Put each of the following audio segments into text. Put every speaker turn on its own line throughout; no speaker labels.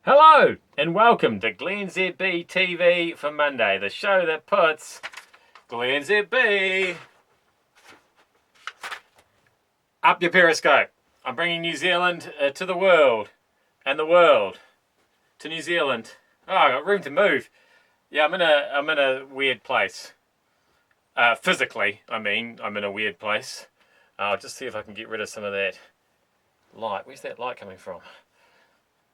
Hello and welcome to glennzb TV for Monday, the show that puts glennzb up your Periscope. I'm bringing New Zealand to the world, and the world to New Zealand. Oh, I got room to move. Yeah, I'm in a weird place. Physically, I'm in a weird place. I'll just see if I can get rid of some of that light. Where's that light coming from?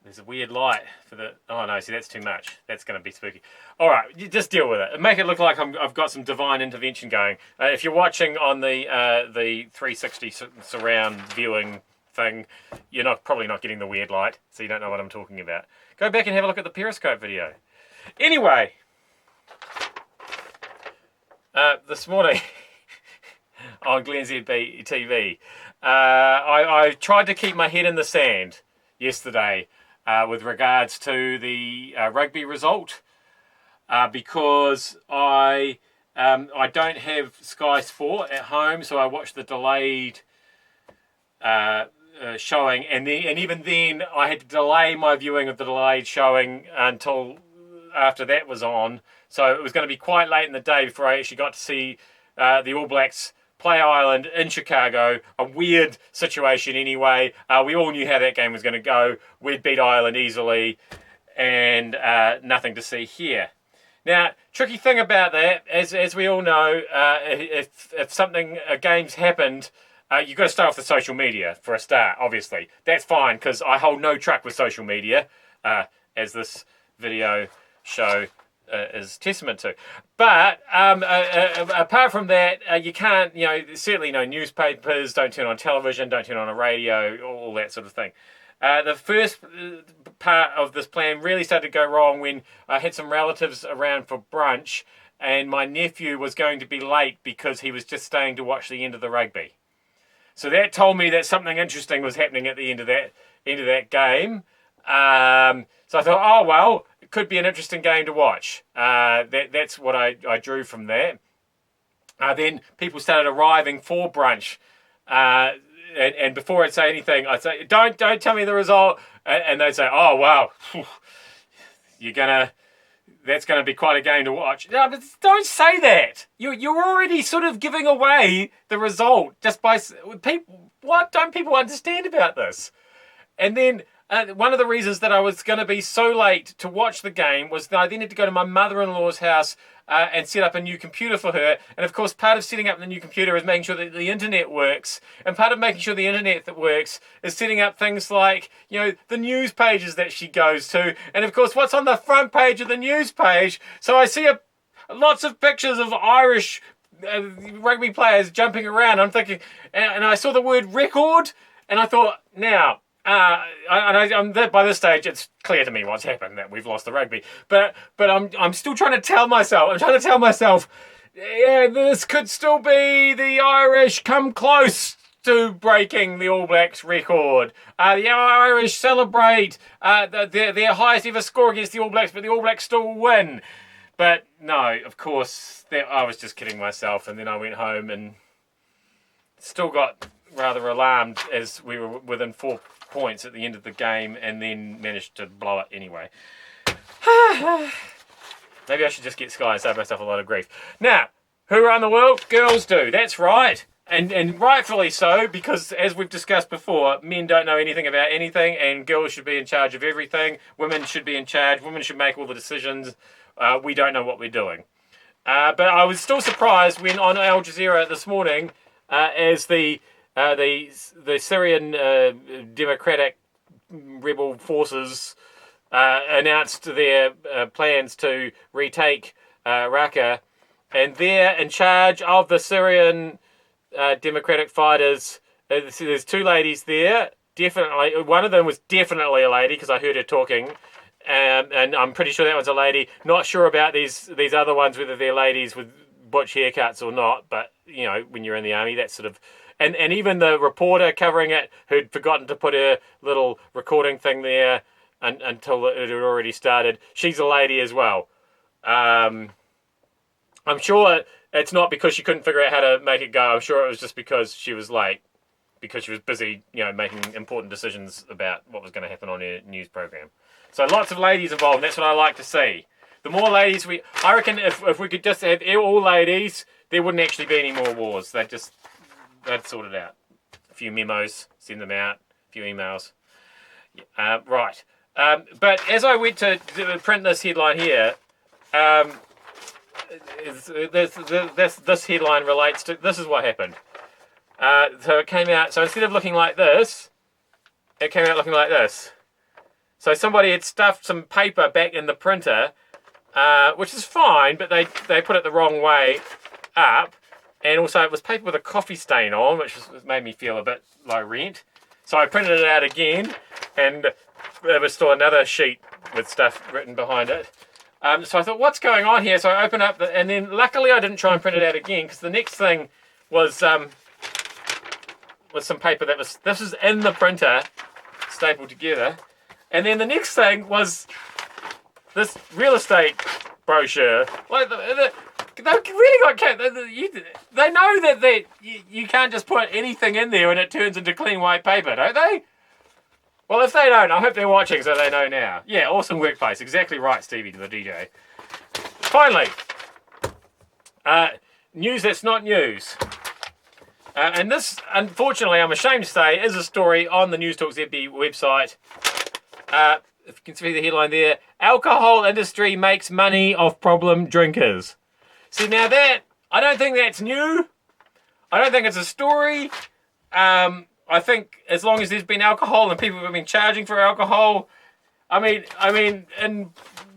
There's a weird light for the... Oh no, see, that's too much. That's going to be spooky. All right, you just deal with it. Make it look like I've got some divine intervention going. If you're watching on the 360 surround viewing thing, you're probably not getting the weird light, so you don't know what I'm talking about. Go back and have a look at the Periscope video. Anyway, this morning on glennzb TV, I tried to keep my head in the sand yesterday with regards to the rugby result because I don't have Sky Sport at home, so I watched the delayed showing, and even then I had to delay my viewing of the delayed showing until after that was on. So it was going to be quite late in the day before I actually got to see the All Blacks play Ireland in Chicago. A weird situation anyway. We all knew how that game was going to go. We'd beat Ireland easily, and nothing to see here. Now, tricky thing about that, as we all know, if a game's happened, you've got to stay off the social media for a start, obviously. That's fine, because I hold no truck with social media, as this video show is testament to. But apart from that, you can't, certainly no newspapers, don't turn on television, don't turn on a radio, all that sort of thing. The first part of this plan really started to go wrong when I had some relatives around for brunch, and my nephew was going to be late because he was just staying to watch the end of the rugby. So that told me that something interesting was happening at the end of that game. So I thought, oh well, it could be an interesting game to watch. That's what I drew from that. Then people started arriving for brunch, and before I'd say anything, I'd say, "Don't tell me the result," and they'd say, "Oh wow, that's gonna be quite a game to watch." No, but don't say that. You're already sort of giving away the result just by people. What don't people understand about this? And then one of the reasons that I was going to be so late to watch the game was that I then had to go to my mother-in-law's house and set up a new computer for her. And of course, part of setting up the new computer is making sure that the internet works. And part of making sure the internet that works is setting up things like, the news pages that she goes to. And of course, what's on the front page of the news page? So I see lots of pictures of Irish rugby players jumping around. I'm thinking, and I saw the word record, and I thought, now, by this stage, it's clear to me what's happened, that we've lost the rugby. But I'm still trying to tell myself, yeah, this could still be the Irish come close to breaking the All Blacks record. The Irish celebrate their highest ever score against the All Blacks, but the All Blacks still win. But no, of course, I was just kidding myself, and then I went home and still got rather alarmed as we were within 4 points at the end of the game, and then managed to blow it anyway. Maybe I should just get Sky and save myself a lot of grief. Now, who run the world? Girls do. That's right. And rightfully so, because as we've discussed before, men don't know anything about anything, and girls should be in charge of everything. Women should be in charge. Women should make all the decisions. We don't know what we're doing. But I was still surprised when on Al Jazeera this morning, as the Syrian Democratic rebel forces announced their plans to retake Raqqa, and they're in charge of the Syrian Democratic fighters. There's two ladies there. Definitely, one of them was definitely a lady because I heard her talking, and I'm pretty sure that one's a lady. Not sure about these other ones, whether they're ladies with butch haircuts or not. But when you're in the army, that's sort of. And even the reporter covering it, who'd forgotten to put her little recording thing there until it had already started, she's a lady as well. I'm sure it's not because she couldn't figure out how to make it go. I'm sure it was just because she was late. because she was busy, making important decisions about what was going to happen on her news program. So lots of ladies involved, and that's what I like to see. The more ladies I reckon if we could just have all ladies, there wouldn't actually be any more wars. They'd sort it out. A few memos, send them out, a few emails. Right. But as I went to print this headline here, this headline relates to, this is what happened. So it came out, so instead of looking like this, it came out looking like this. So somebody had stuffed some paper back in the printer, which is fine, but they put it the wrong way up. And also it was paper with a coffee stain on, which made me feel a bit low rent. So I printed it out again, and there was still another sheet with stuff written behind it. So I thought, what's going on here? So I opened up, and then luckily I didn't try and print it out again, because the next thing was some paper this is in the printer, stapled together. And then the next thing was this real estate brochure. Like they really got they know that you can't just put anything in there and it turns into clean white paper, don't they? Well, if they don't, I hope they're watching so they know now. Yeah, awesome workplace. Exactly right, Stevie, to the DJ. Finally, news that's not news. And this, unfortunately, I'm ashamed to say, is a story on the News Talk ZB website. If you can see the headline there, alcohol industry makes money off problem drinkers. See, now that, I don't think that's new. I don't think it's a story. I think as long as there's been alcohol and people have been charging for alcohol, I mean, in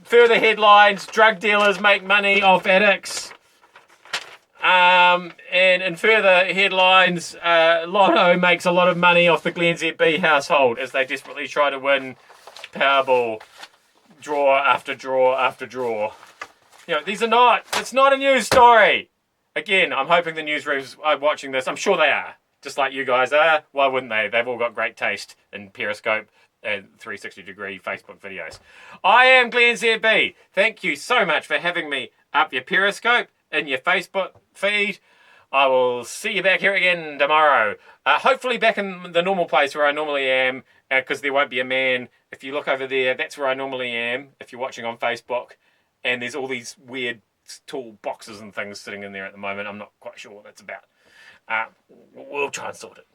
further headlines, drug dealers make money off addicts. And in further headlines, Lotto makes a lot of money off the glennzb household as they desperately try to win Powerball draw after draw after draw. It's not a news story. Again, I'm hoping the newsrooms are watching this. I'm sure they are, just like you guys are. Why wouldn't they? They've all got great taste in Periscope and 360-degree Facebook videos. I am glennzb. Thank you so much for having me up your Periscope in your Facebook feed. I will see you back here again tomorrow. Hopefully back in the normal place where I normally am, because there won't be a man. If you look over there, that's where I normally am, if you're watching on Facebook. And there's all these weird tall boxes and things sitting in there at the moment. I'm not quite sure what that's about. We'll try and sort it.